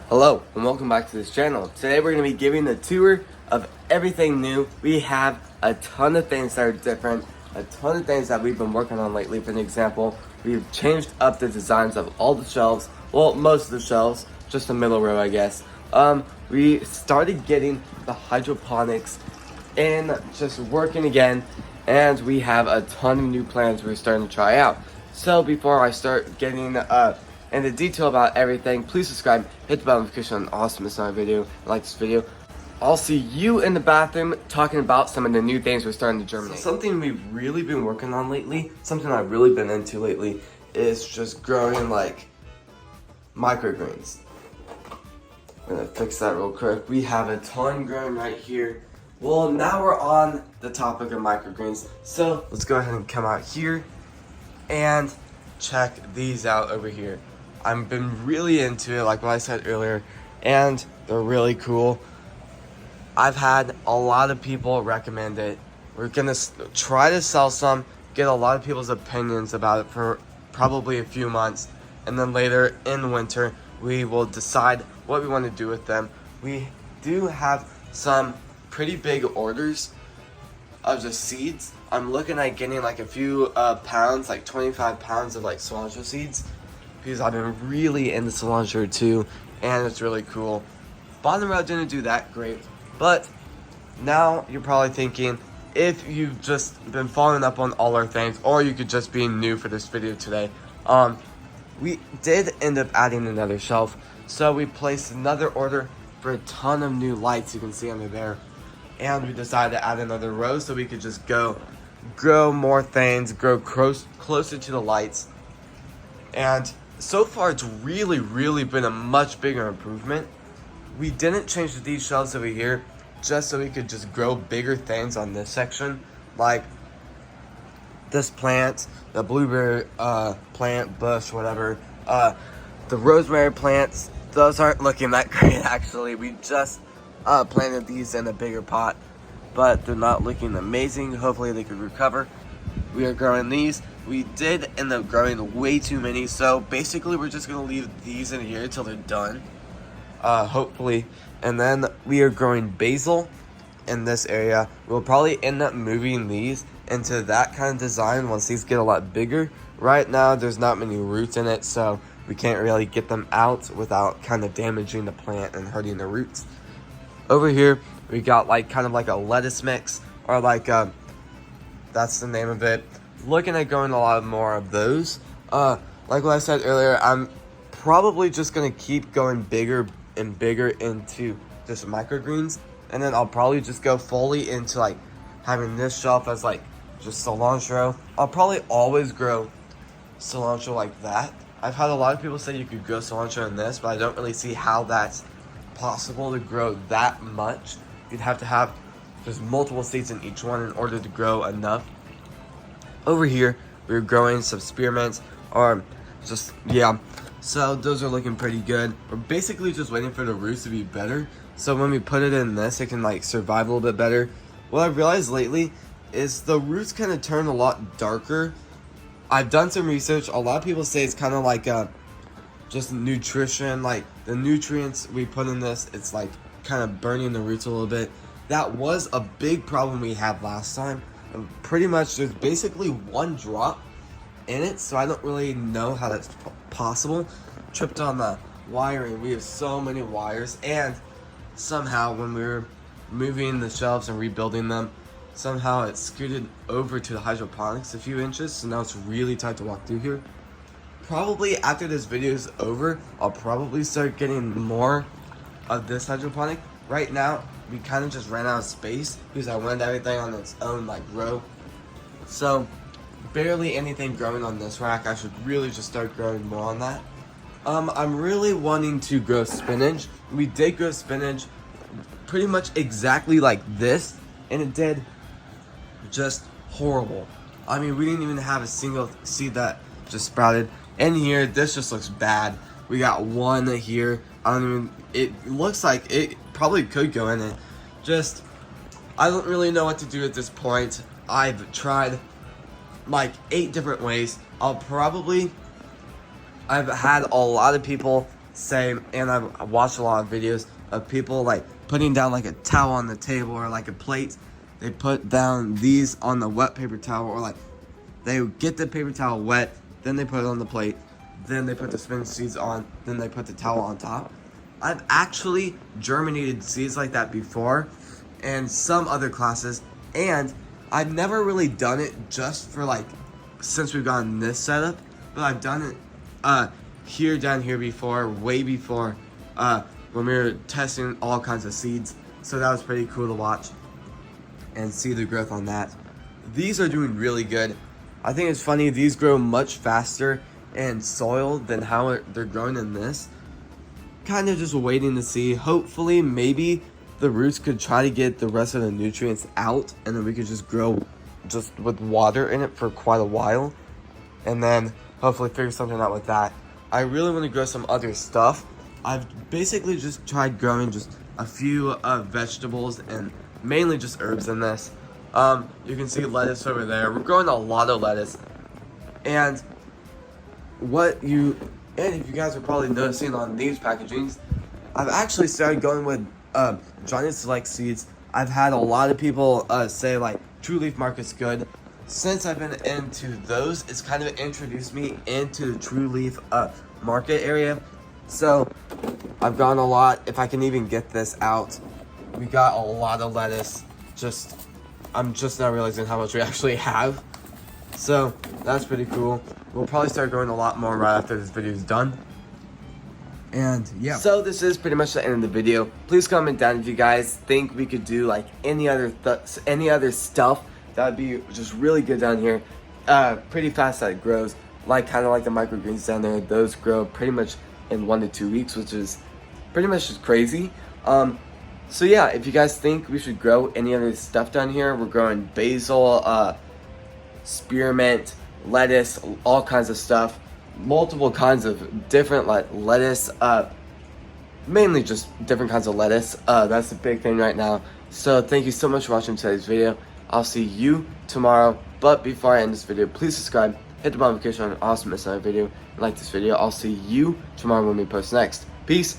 Hello and welcome back to this channel. Today we're going to be giving a tour of everything new. We have a ton of things that are different, a ton of things that we've been working on lately. For an example, we've changed up the designs of all the shelves, well, most of the shelves, just the middle row I guess. We started getting the hydroponics and just working again, and we have a ton of new plans we're starting to try out. So before I start getting into detail about everything, please subscribe, hit the bell notification on awesome miss another video, like this video. I'll see you in the bathroom talking about some of the new things we're starting to germinate. So something we've really been working on lately, something I've really been into lately, is just growing like microgreens. I'm gonna fix that real quick. We have a ton growing right here. Well, now we're on the topic of microgreens, so let's go ahead and come out here and check these out over here. I've been really into it, like what I said earlier, and they're really cool. I've had a lot of people recommend it. We're gonna try to sell some, get a lot of people's opinions about it for probably a few months, and then later in winter we will decide what we want to do with them. We do have some pretty big orders of the seeds. I'm looking at getting like a few pounds, like 25 pounds of like cilantro seeds, because I've been really into cilantro too, and it's really cool. Bottom row didn't do that great, but now you're probably thinking, if you've just been following up on all our things, or you could just be new for this video today, we did end up adding another shelf, so we placed another order for a ton of new lights you can see under there. And we decided to add another row so we could just go grow more things, grow closer to the lights. And so far it's really been a much bigger improvement. We didn't change these shelves over here just so we could just grow bigger things on this section, like this plant, the blueberry plant, bush, whatever, the rosemary plants. Those aren't looking that great actually. We just planted these in a bigger pot, but they're not looking amazing. Hopefully they could recover. We are growing these. We did end up growing way too many, so basically we're just gonna leave these in here until they're done, hopefully. And then we are growing basil in this area. We'll probably end up moving these into that kind of design once these get a lot bigger. Right now there's not many roots in it, so we can't really get them out without kind of damaging the plant and hurting the roots. Over here, we got like kind of like a lettuce mix, or like that's the name of it. Looking at going a lot more of those. Like what I said earlier, I'm probably just gonna keep going bigger and bigger into just microgreens, and then I'll probably just go fully into like having this shelf as like just cilantro. I'll probably always grow cilantro like that. I've had a lot of people say you could grow cilantro in this, but I don't really see how that's possible to grow that much. You'd have to have just multiple seeds in each one in order to grow enough. Over here we're growing some spearmints, or just, yeah, so those are looking pretty good. We're basically just waiting for the roots to be better, so when we put it in this, it can like survive a little bit better. What I've realized lately is the roots kind of turn a lot darker. I've done some research. A lot of people say it's kind of like just nutrition, like the nutrients we put in this, it's like kind of burning the roots a little bit. That was a big problem we had last time. And pretty much there's basically one drop in it, so I don't really know how that's possible. Tripped on the wiring. We have so many wires, and somehow when we were moving the shelves and rebuilding them, somehow it scooted over to the hydroponics a few inches, so now it's really tight to walk through here. Probably after this video is over, I'll probably start getting more of this hydroponic. Right now, we kind of just ran out of space because I wanted everything on its own like row. So barely anything growing on this rack. I should really just start growing more on that. I'm really wanting to grow spinach. We did grow spinach pretty much exactly like this, and it did just horrible. I mean, we didn't even have a single seed that just sprouted. In here, this just looks bad. We got one here. It looks like it probably could go in it. Just, I don't really know what to do at this point. I've tried like 8 different ways. I've had a lot of people say, and I watched a lot of videos of people like putting down like a towel on the table or like a plate. They put down these on the wet paper towel, or like they get the paper towel wet, then they put it on the plate, then they put the spinach seeds on, then they put the towel on top. I've actually germinated seeds like that before in some other classes, and I've never really done it just for like, since we've gotten this setup, but I've done it down here before, way before, when we were testing all kinds of seeds. So that was pretty cool to watch and see the growth on that. These are doing really good. I think it's funny, these grow much faster in soil than how they're growing in this. Kind of just waiting to see. Hopefully, maybe the roots could try to get the rest of the nutrients out, and then we could just grow just with water in it for quite a while, and then hopefully figure something out with that. I really want to grow some other stuff. I've basically just tried growing just a few vegetables and mainly just herbs in this. You can see lettuce over there. We're growing a lot of lettuce, and if you guys are probably noticing on these packagings, I've actually started going with Johnny Select seeds. I've had a lot of people say like True Leaf Market's good. Since I've been into those, it's kind of introduced me into the True Leaf Market area. So I've gotten a lot. If I can even get this out, we got a lot of lettuce. I'm just now realizing how much we actually have. So that's pretty cool. We'll probably start growing a lot more right after this video is done. And yeah. So this is pretty much the end of the video. Please comment down if you guys think we could do like any other stuff that would be just really good down here. Pretty fast that it grows. Kind of like the microgreens down there. Those grow pretty much in 1 to 2 weeks, which is pretty much just crazy. So yeah, if you guys think we should grow any other stuff down here, we're growing basil, spearmint, lettuce, all kinds of stuff. Multiple kinds of different lettuce, mainly just different kinds of lettuce. That's the big thing right now. So thank you so much for watching today's video. I'll see you tomorrow. But before I end this video, please subscribe, hit the bell notification on also miss another video, and like this video. I'll see you tomorrow when we post next. Peace.